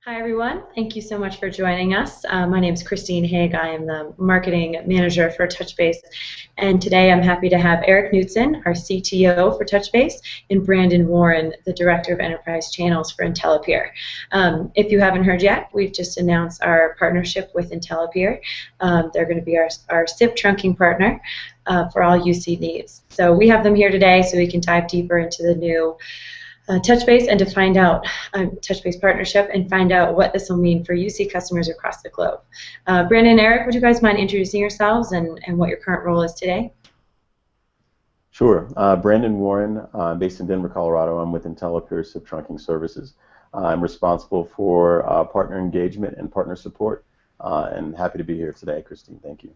Hi, everyone. Thank you so much for joining us. My name is Christine Haig. I am the marketing manager for Touchbase. And today I'm happy to have Eric Knudson, our CTO for Touchbase, and Brandon Warren, the director of enterprise channels for IntelePeer. If you haven't heard yet, we've just announced our partnership with IntelePeer. They're going to be our SIP trunking partner for all UC needs. So we have them here today so we can dive deeper into the new Touchbase and to find out Touchbase partnership and find out what this will mean for UC customers across the globe. Brandon and Eric, would you guys mind introducing yourselves and what your current role is today? Sure. Brandon Warren, I'm based in Denver, Colorado. I'm with IntelePeer SIP trunking services. I'm responsible for partner engagement and partner support, and happy to be here today, Christine. Thank you.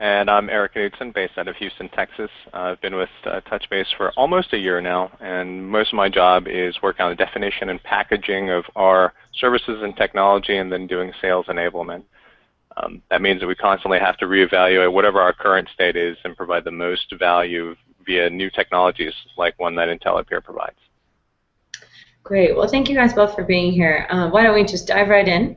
And I'm Eric Knudson, based out of Houston, Texas. I've been with Touchbase for almost a year now, and most of my job is working on the definition and packaging of our services and technology and then doing sales enablement. That means that we constantly have to reevaluate whatever our current state is and provide the most value via new technologies like one that IntelePeer provides. Great. Well, thank you guys both for being here. Why don't we just dive right in?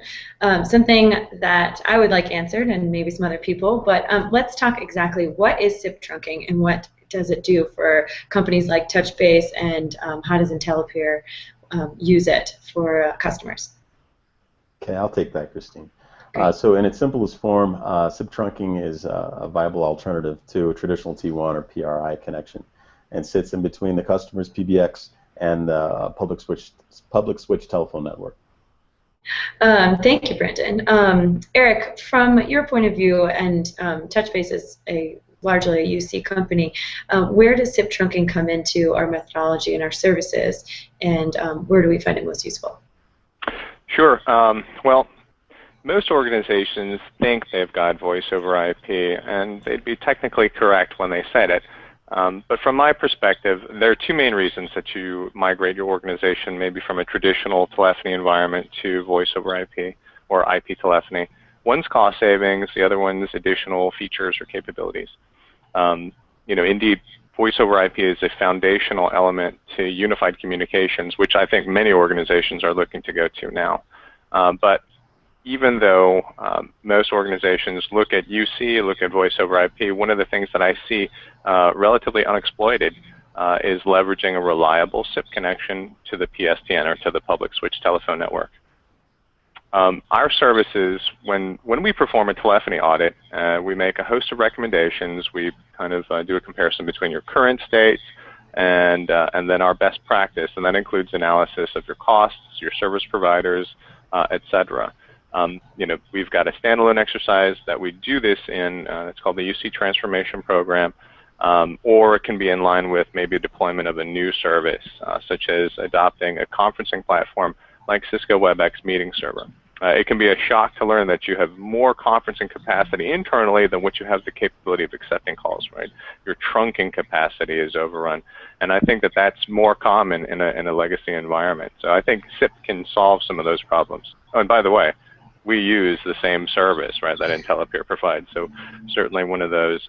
Something that I would like answered, and maybe some other people, but let's talk exactly what is SIP trunking and what does it do for companies like Touchbase, and how does IntelePeer use it for customers? Okay, I'll take that, Christine. So in its simplest form, SIP trunking is a viable alternative to a traditional T1 or PRI connection and sits in between the customer's PBX and the public switch telephone network. Thank you, Brandon. Eric, from your point of view, and Touchbase is largely a UC company, where does SIP trunking come into our methodology and our services, and where do we find it most useful? Sure. Well, most organizations think they've got voice over IP, and they'd be technically correct when they said it. But from my perspective, there are two main reasons that you migrate your organization maybe from a traditional telephony environment to voice over IP or IP telephony. One's cost savings, the other one's additional features or capabilities. Indeed, voice over IP is a foundational element to unified communications, which I think many organizations are looking to go to now. But even though most organizations look at UC, look at voice over IP, one of the things that I see relatively unexploited is leveraging a reliable SIP connection to the PSTN or to the public switch telephone network. Our services, when we perform a telephony audit, we make a host of recommendations. We kind of do a comparison between your current state and then our best practice, and that includes analysis of your costs, your service providers, etc. We've got a standalone exercise that we do this in. It's called the UC Transformation Program, or it can be in line with maybe deployment of a new service, such as adopting a conferencing platform like Cisco WebEx Meeting Server. It can be a shock to learn that you have more conferencing capacity internally than what you have the capability of accepting calls, right? Your trunking capacity is overrun. And I think that that's more common in a legacy environment. So I think SIP can solve some of those problems. Oh, and by the way, we use the same service, right, that IntelePeer provides. So certainly one of those,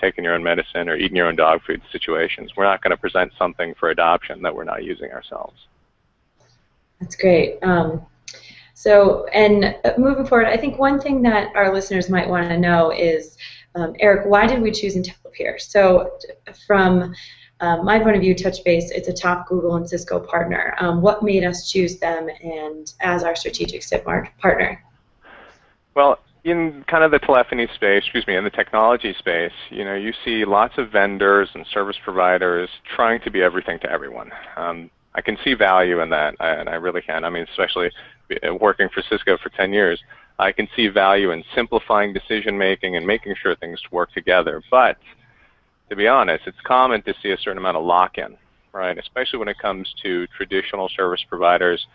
taking your own medicine or eating your own dog food situations. We're not going to present something for adoption that we're not using ourselves. That's great. And moving forward, I think one thing that our listeners might want to know is, Eric, why did we choose IntelePeer? So from my point of view, Touchbase, it's a top Google and Cisco partner. What made us choose them and as our strategic SIP partner? Well, in kind of the telephony space, in the technology space, you see lots of vendors and service providers trying to be everything to everyone. I can see value in that, and I really can. I mean, especially working for Cisco for 10 years, I can see value in simplifying decision-making and making sure things work together. But to be honest, it's common to see a certain amount of lock-in, right? Especially when it comes to traditional service providers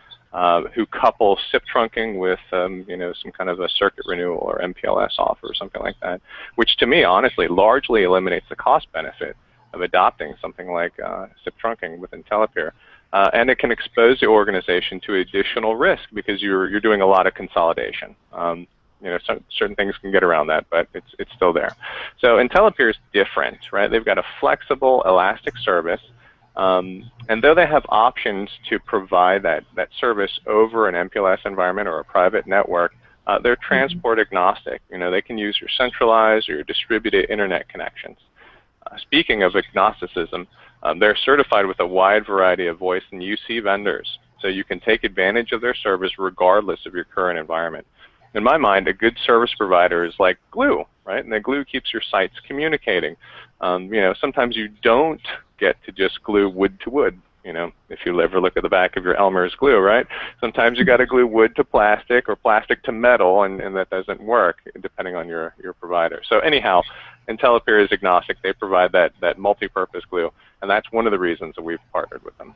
who couple SIP trunking with, some kind of a circuit renewal or MPLS offer or something like that, which to me, honestly, largely eliminates the cost benefit of adopting something like SIP trunking with IntelePeer. And it can expose the organization to additional risk because you're doing a lot of consolidation. Certain things can get around that, but it's still there. So IntelePeer is different, right? They've got a flexible, elastic service And though they have options to provide that service over an MPLS environment or a private network, they're transport agnostic. They can use your centralized or your distributed internet connections. Speaking of agnosticism, they're certified with a wide variety of voice and UC vendors, so you can take advantage of their service regardless of your current environment. In my mind, a good service provider is like glue, right? And the glue keeps your sites communicating. Sometimes you don't get to just glue wood to wood. If you ever look at the back of your Elmer's glue, right? Sometimes you got to glue wood to plastic or plastic to metal, and that doesn't work depending on your provider. So anyhow, IntelePeer is agnostic. They provide that multi-purpose glue, and that's one of the reasons that we've partnered with them.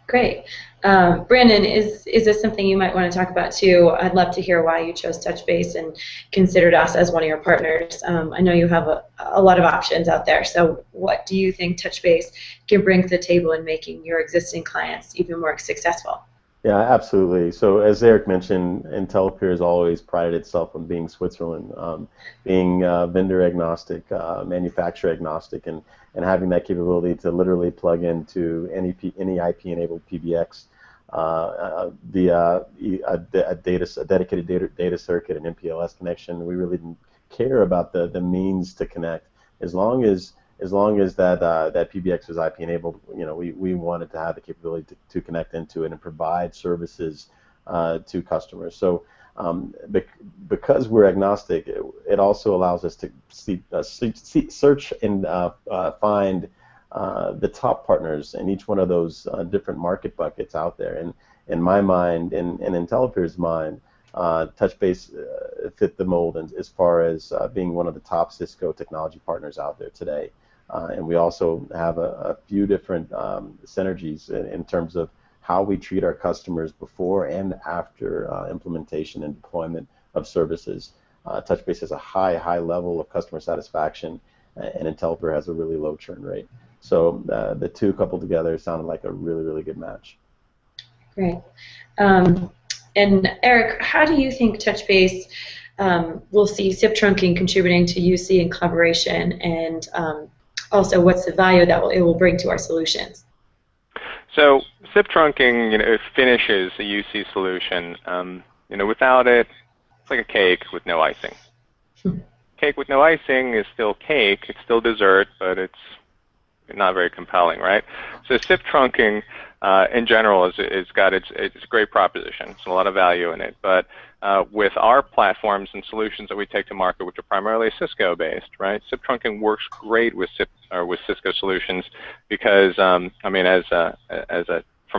Great. Brandon, is this something you might want to talk about too? I'd love to hear why you chose Touchbase and considered us as one of your partners. I know you have a lot of options out there, so what do you think Touchbase can bring to the table in making your existing clients even more successful? Yeah, absolutely. So as Eric mentioned, IntelePeer has always prided itself on being Switzerland, being vendor agnostic, manufacturer agnostic, and having that capability to literally plug into any IP-enabled PBX, a dedicated data circuit, an MPLS connection. We really didn't care about the means to connect, as long as that PBX was IP enabled. We wanted to have the capability to connect into it and provide services to customers. So because we're agnostic, it also allows us to search and find the top partners in each one of those different market buckets out there. And in my mind, in IntelePeer's mind, Touchbase fit the mold as far as being one of the top Cisco technology partners out there today. And we also have a few different synergies in terms of how we treat our customers before and after implementation and deployment of services. Touchbase has a high level of customer satisfaction, and IntelePeer has a really low churn rate. So the two coupled together sounded like a really good match. Great. And Eric, how do you think Touchbase will see SIP trunking contributing to UC and collaboration, and also what's the value that it will bring to our solutions? So SIP trunking, it finishes a UC solution. Without it, it's like a cake with no icing. Cake with no icing is still cake. It's still dessert, but it's not very compelling, right? So SIP trunking, in general, it's a great proposition. It's a lot of value in it, but with our platforms and solutions that we take to market, which are primarily Cisco-based, right? SIP trunking works great with Cisco solutions because, from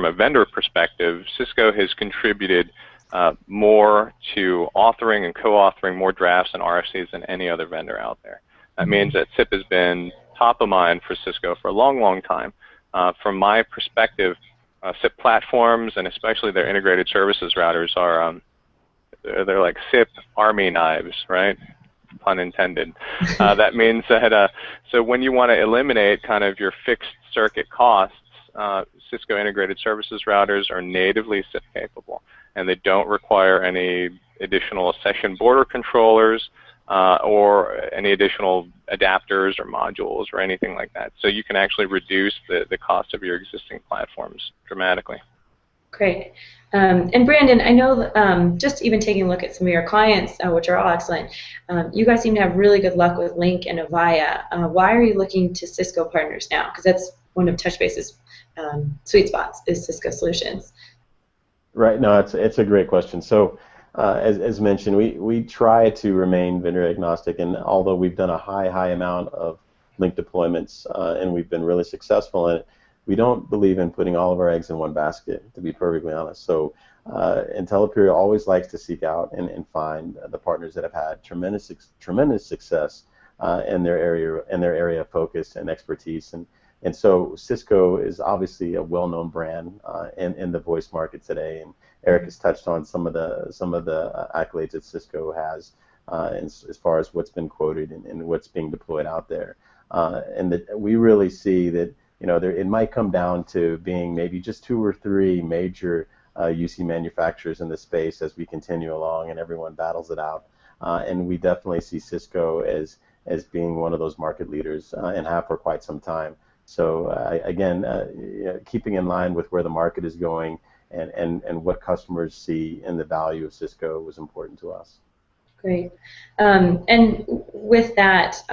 a vendor perspective, Cisco has contributed more to authoring and co-authoring more drafts and RFCs than any other vendor out there. That means that SIP has been top of mind for Cisco for a long time. From my perspective, SIP platforms and especially their integrated services routers are they're like SIP army knives, right? Pun intended. That means that so when you want to eliminate kind of your fixed circuit costs, Cisco integrated services routers are natively SIP capable, and they don't require any additional session border controllers or any additional adapters or modules or anything like that. So you can actually reduce the cost of your existing platforms dramatically. Great. And Brandon, I know just even taking a look at some of your clients, which are all excellent, you guys seem to have really good luck with Link and Avaya. Why are you looking to Cisco partners now? Because that's one of Touchbase's sweet spots, is Cisco solutions. Right. No, it's a great question. So as mentioned, we try to remain vendor agnostic, and although we've done a high amount of Link deployments and we've been really successful in it, we don't believe in putting all of our eggs in one basket, to be perfectly honest. So IntelePeer always likes to seek out and find the partners that have had tremendous success in their area of focus and expertise. And so Cisco is obviously a well-known brand in the voice market today, and Eric has touched on some of the accolades that Cisco has as far as what's been quoted and what's being deployed out there. And that we really see that it might come down to being maybe just 2 or 3 major UC manufacturers in the space as we continue along and everyone battles it out. And we definitely see Cisco as being one of those market leaders and have for quite some time. So again, keeping in line with where the market is going and what customers see in the value of Cisco was important to us. Great. And with that,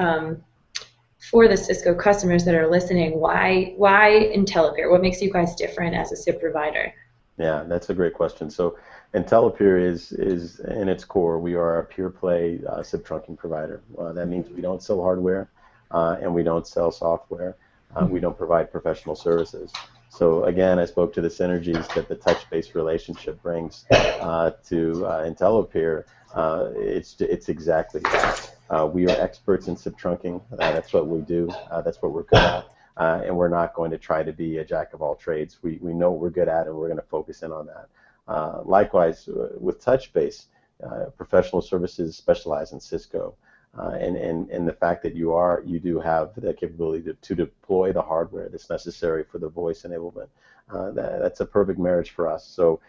for the Cisco customers that are listening, why IntelePeer? What makes you guys different as a SIP provider? Yeah, that's a great question. So IntelePeer is in its core, we are a pure play SIP trunking provider. That means we don't sell hardware and we don't sell software. We don't provide professional services. So again, I spoke to the synergies that the Touchbase relationship brings to IntelePeer. It's exactly that. We are experts in SIP trunking. That's what we do. That's what we're good at. And we're not going to try to be a jack of all trades. We know what we're good at, and we're going to focus in on that. Likewise, with Touchbase, professional services specialize in Cisco. And the fact that you do have the capability to deploy the hardware that's necessary for the voice enablement, that's a perfect marriage for us. So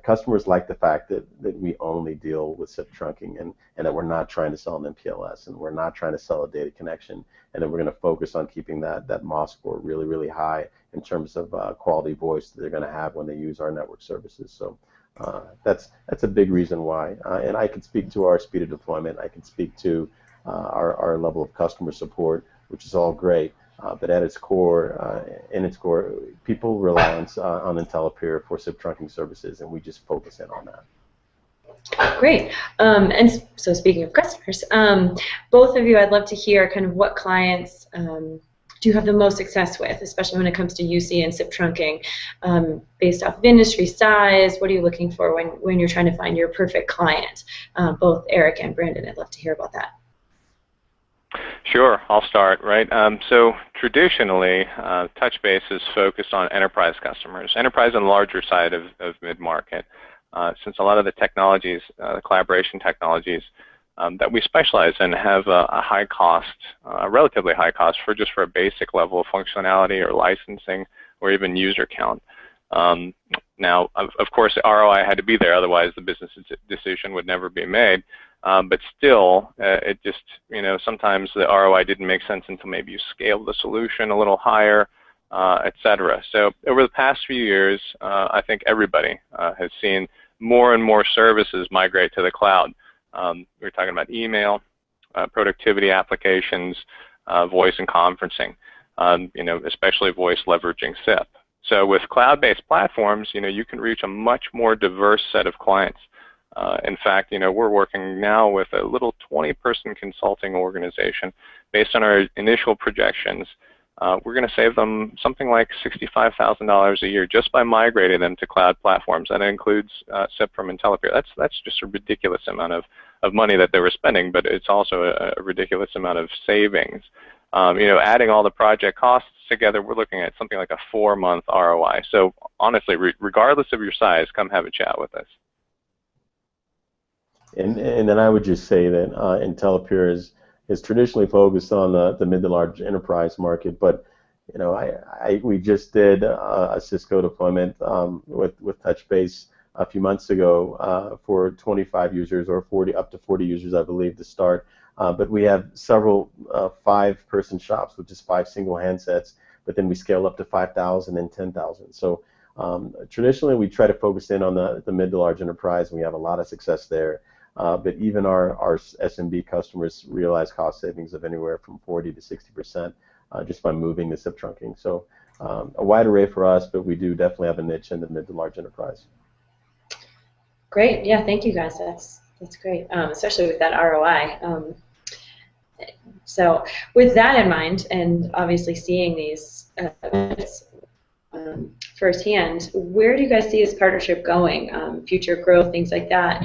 customers like the fact that we only deal with SIP trunking and that we're not trying to sell an MPLS and we're not trying to sell a data connection, and that we're going to focus on keeping that MOS score really, really high in terms of quality voice that they're going to have when they use our network services. So that's a big reason why. And I can speak to our speed of deployment. I can speak to our level of customer support, which is all great. But at its core, people rely on IntelePeer for SIP trunking services, and we just focus in on that. Great. And so speaking of customers, both of you, I'd love to hear kind of what clients do you have the most success with, especially when it comes to UC and SIP trunking, based off of industry size. What are you looking for when you're trying to find your perfect client? Both Eric and Brandon, I'd love to hear about that. Sure, I'll start, right? So traditionally, Touchbase is focused on enterprise customers, enterprise and larger side of mid-market, since a lot of the technologies, the collaboration technologies that we specialize in have a high cost, a relatively high cost for a basic level of functionality or licensing or even user count. Now, of course, the ROI had to be there, otherwise the business decision would never be made. But still, it just, sometimes the ROI didn't make sense until maybe you scaled the solution a little higher, et cetera. So over the past few years, I think everybody has seen more and more services migrate to the cloud. We're talking about email, productivity applications, voice and conferencing, especially voice leveraging SIP. So with cloud-based platforms, you can reach a much more diverse set of clients. In fact, we're working now with a little 20-person consulting organization. Based on our initial projections, we're going to save them something like $65,000 a year just by migrating them to cloud platforms. That includes SIP from IntelePeer. That's just a ridiculous amount of money that they were spending, but it's also a ridiculous amount of savings. Adding all the project costs together, we're looking at something like a 4-month ROI. So honestly, regardless of your size, come have a chat with us. And then I would just say that IntelePeer is traditionally focused on the mid to large enterprise market, but we just did a Cisco deployment with Touchbase a few months ago for 25 users or up to 40 users, I believe, to start. But we have several 5-person shops with just 5 single handsets, but then we scale up to 5,000 and 10,000. So traditionally, we try to focus in on the mid to large enterprise, and we have a lot of success there. But even our SMB customers realize cost savings of anywhere from 40 to 60% just by moving the SIP trunking. So a wide array for us, but we do definitely have a niche in the mid to large enterprise. Great. Yeah, thank you guys. That's great, especially with that ROI. So with that in mind, and obviously seeing these firsthand, where do you guys see this partnership going, future growth, things like that,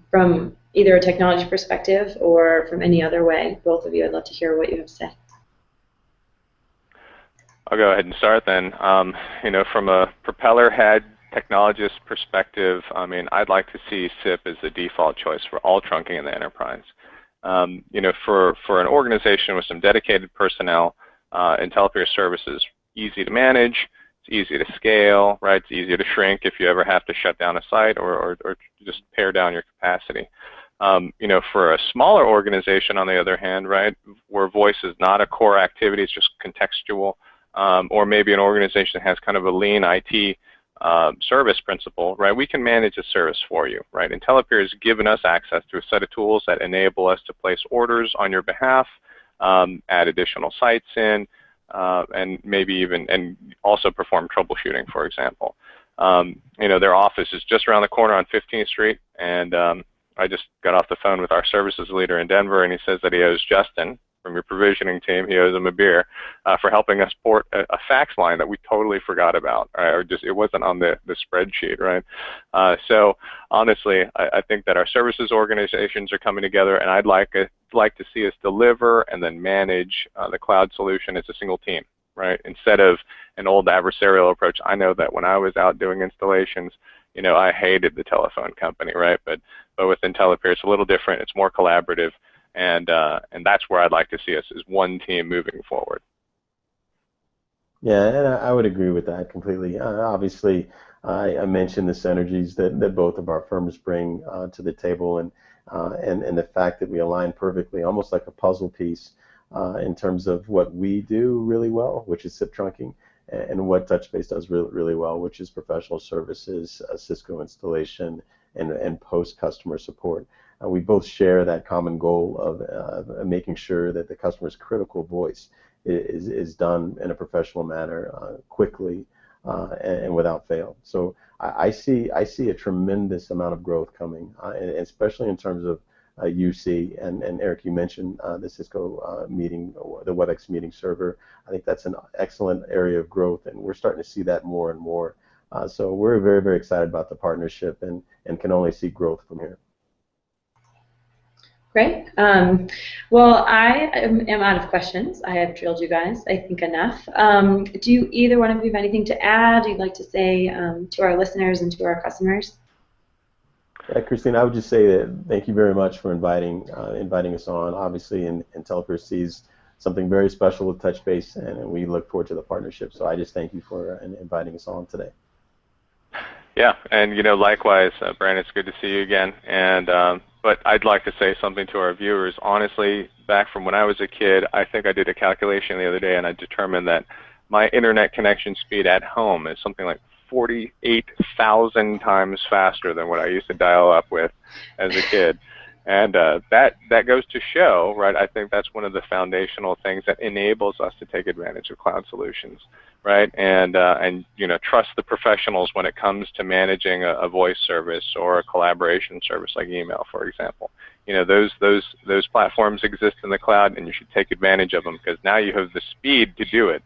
from either a technology perspective or from any other way? Both of you, I'd love to hear what you have to say. I'll go ahead and start then. From a propeller head technologist perspective, I'd like to see SIP as the default choice for all trunking in the enterprise. For an organization with some dedicated personnel, IntelePeer services easy to manage. It's easy to scale, right? It's easy to shrink if you ever have to shut down a site or just pare down your capacity. For a smaller organization, on the other hand, right, where voice is not a core activity, it's just contextual, or maybe an organization that has kind of a lean IT service principle, right, we can manage a service for you, right? IntelePeer has given us access to a set of tools that enable us to place orders on your behalf, add additional sites in, and maybe even, and also perform troubleshooting, for example. Their office is just around the corner on 15th Street, and I just got off the phone with our services leader in Denver, and he says that he owes Justin from your provisioning team, he owes him a beer for helping us port a fax line that we totally forgot about, right? Or just it wasn't on the spreadsheet, right? So honestly, I think that our services organizations are coming together, and I'd like to see us deliver and then manage the cloud solution as a single team, right? Instead of an old adversarial approach. I know that when I was out doing installations, I hated the telephone company, right? But with IntelePeer, it's a little different. It's more collaborative. And that's where I'd like to see us, is one team moving forward. Yeah, and I would agree with that completely. Obviously, I mentioned the synergies that both of our firms bring to the table, and the fact that we align perfectly, almost like a puzzle piece, in terms of what we do really well, which is SIP trunking, and what Touchbase does really well, which is professional services, Cisco installation, and post-customer support. We both share that common goal of making sure that the customer's critical voice is done in a professional manner, quickly, and without fail. So I see a tremendous amount of growth coming, especially in terms of UC. And Eric, you mentioned the Cisco meeting, the WebEx meeting server. I think that's an excellent area of growth, and we're starting to see that more and more. So we're very, very excited about the partnership, and can only see growth from here. Great. Well, I am out of questions. I have drilled you guys, I think, enough. Do either one of you have anything to add you'd like to say to our listeners and to our customers? Christine, I would just say that thank you very much for inviting us on. Obviously, IntelePeer sees something very special with Touchbase, and we look forward to the partnership. So I just thank you for inviting us on today. Yeah, and likewise, Brandon, it's good to see you again. And but I'd like to say something to our viewers. Honestly, back from when I was a kid, I think I did a calculation the other day, and I determined that my internet connection speed at home is something like 48,000 times faster than what I used to dial up with as a kid. And that goes to show, right, I think that's one of the foundational things that enables us to take advantage of cloud solutions, right, and trust the professionals when it comes to managing a voice service or a collaboration service like email, for example. Those platforms exist in the cloud, and you should take advantage of them, because now you have the speed to do it.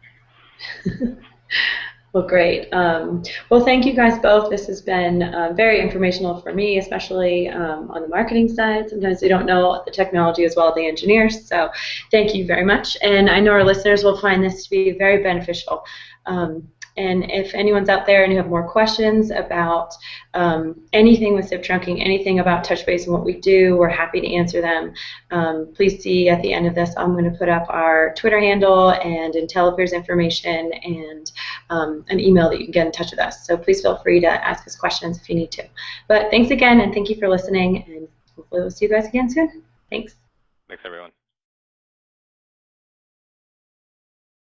Well, great. Well, thank you guys both. This has been very informational for me, especially on the marketing side. Sometimes we don't know the technology as well as the engineers, so thank you very much. And I know our listeners will find this to be very beneficial. And if anyone's out there and you have more questions about anything with SIP trunking, anything about Touchbase and what we do, we're happy to answer them. Please see at the end of this, I'm going to put up our Twitter handle and IntelePeer's information and an email that you can get in touch with us. So please feel free to ask us questions if you need to. But thanks again, and thank you for listening, and hopefully we'll see you guys again soon. Thanks. Thanks, everyone.